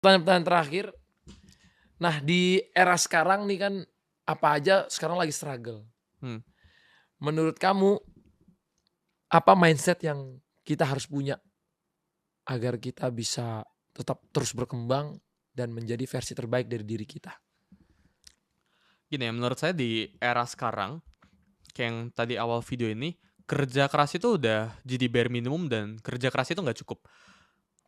Pertanyaan-pertanyaan terakhir. Nah, di era sekarang nih kan, apa aja sekarang lagi struggle. Hmm. Menurut kamu, apa mindset yang kita harus punya agar kita bisa tetap terus berkembang dan menjadi versi terbaik dari diri kita? Gini ya, menurut saya di era sekarang, kayak yang tadi awal video ini, kerja keras itu udah jadi bare minimum dan kerja keras itu nggak cukup.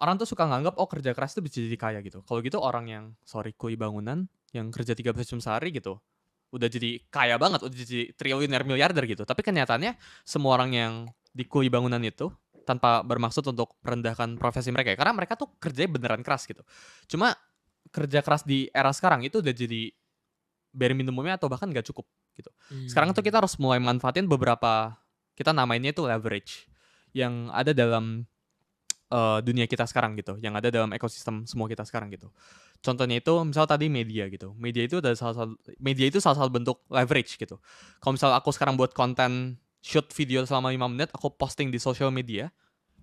Orang tuh suka nganggap, oh kerja keras itu bisa jadi kaya gitu. Kalau gitu orang yang, sorry, kuli bangunan, yang kerja 13 jam sehari gitu, udah jadi kaya banget, udah jadi triliuner miliarder gitu. Tapi kenyataannya, semua orang yang di kuli bangunan itu, tanpa bermaksud untuk merendahkan profesi mereka ya, karena mereka tuh kerjanya beneran keras gitu. Cuma, kerja keras di era sekarang itu udah jadi bare minimumnya atau bahkan nggak cukup gitu. Sekarang tuh Mmm. kita harus mulai manfaatin beberapa, kita namainnya itu leverage, yang ada dalam dunia kita sekarang gitu, yang ada dalam ekosistem semua kita sekarang gitu. Contohnya itu misal tadi media gitu. Media itu salah satu bentuk leverage gitu. Kalau misal aku sekarang buat konten shoot video selama 5 menit, aku posting di social media,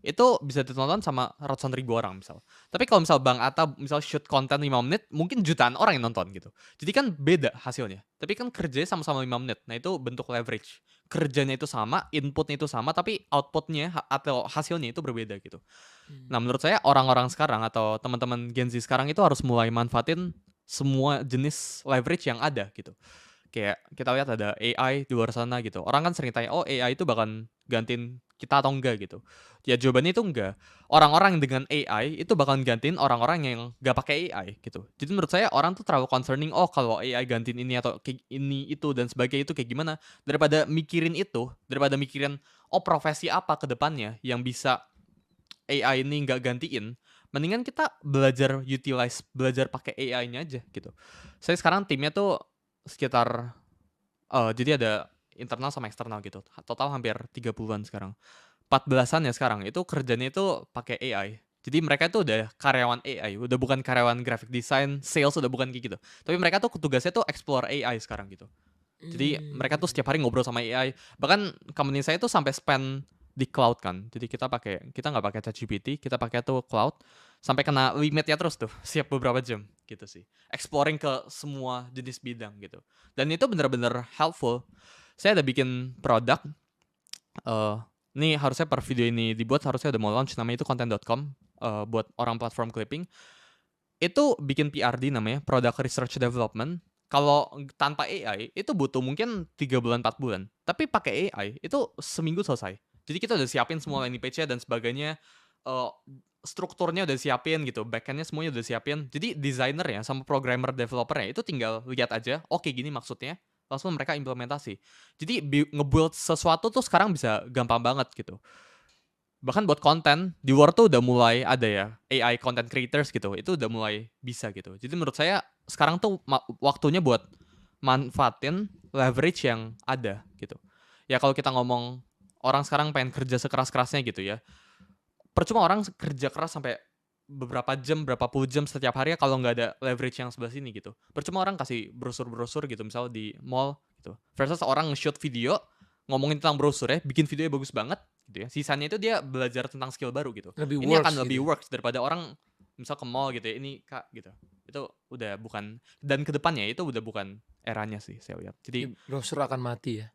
itu bisa ditonton sama ratusan ribu orang misal. Tapi kalau misal Bang Atta misal shoot konten 5 menit, mungkin jutaan orang yang nonton gitu. Jadi kan beda hasilnya. Tapi kan kerjanya sama-sama 5 menit. Nah itu bentuk leverage. Kerjanya itu sama, inputnya itu sama, tapi outputnya atau hasilnya itu berbeda gitu. Nah, Mmm. menurut saya orang-orang sekarang atau teman-teman Gen Z sekarang itu harus mulai manfaatin semua jenis leverage yang ada gitu. Kayak kita lihat ada AI di luar sana gitu. Orang kan sering tanya, "Oh, AI itu bakal gantiin kita atau enggak?" gitu. Ya jawabannya itu enggak. Orang-orang dengan AI itu bakal gantiin orang-orang yang nggak pakai AI gitu. Jadi menurut saya orang tuh terlalu concerning, "Oh, kalau AI gantiin ini atau kayak ini itu dan sebagainya itu kayak gimana?" Daripada mikirin itu, daripada mikirin, "Oh, profesi apa ke depannya yang bisa AI ini nggak gantiin, mendingan kita belajar utilize, belajar pakai AI-nya aja gitu." Saya sekarang timnya tuh sekitar, jadi ada internal sama eksternal gitu. Total hampir 30-an sekarang. 14-an ya sekarang, itu kerjanya itu pakai AI. Jadi mereka itu udah karyawan AI, udah bukan karyawan graphic design, sales udah bukan kayak gitu. Tapi mereka tuh tugasnya tuh explore AI sekarang gitu. Jadi mereka tuh setiap hari Mmm. ngobrol sama AI. Bahkan company saya tuh sampai spend di cloud kan. Jadi kita nggak pakai ChatGPT, kita pakai tuh cloud sampai kena limitnya terus tuh, siap beberapa jam gitu sih. Exploring ke semua jenis bidang gitu. Dan itu bener-bener helpful. Saya ada bikin produk, eh ini harusnya per video ini dibuat harusnya udah mau launch, namanya itu content.com, buat orang platform clipping. Itu bikin PRD namanya, Product Research Development. Kalau tanpa AI itu butuh mungkin 3 bulan, 4 bulan. Tapi pakai AI itu seminggu selesai. Jadi kita udah siapin semua landing page-nya dan sebagainya, eee, strukturnya udah siapin gitu, backend-nya semuanya udah siapin. Jadi designer-nya sama programmer developer-nya itu tinggal lihat aja, "Oke, gini maksudnya," langsung mereka implementasi. Jadi nge-build sesuatu tuh sekarang bisa gampang banget gitu. Bahkan buat konten, di luar tuh udah mulai ada ya, AI content creators gitu, itu udah mulai bisa gitu. Jadi menurut saya sekarang tuh waktunya buat manfaatin leverage yang ada gitu. Ya kalau kita ngomong orang sekarang pengen kerja sekeras-kerasnya gitu ya, percuma orang kerja keras sampai beberapa jam, berapa puluh jam setiap hari ya kalau nggak ada leverage yang sebelah sini gitu. Percuma orang kasih brosur-brosur gitu, misalnya di mall gitu. Versus orang nge-shoot video, ngomongin tentang brosur ya, bikin videonya bagus banget gitu ya. Sisanya itu dia belajar tentang skill baru gitu. Lebih Ini works akan lebih gitu ya? works daripada orang misal ke mall gitu ya, "Ini Kak," gitu. Itu udah bukan, dan kedepannya itu udah bukan eranya sih saya lihat. Jadi Jadi brosur akan mati ya?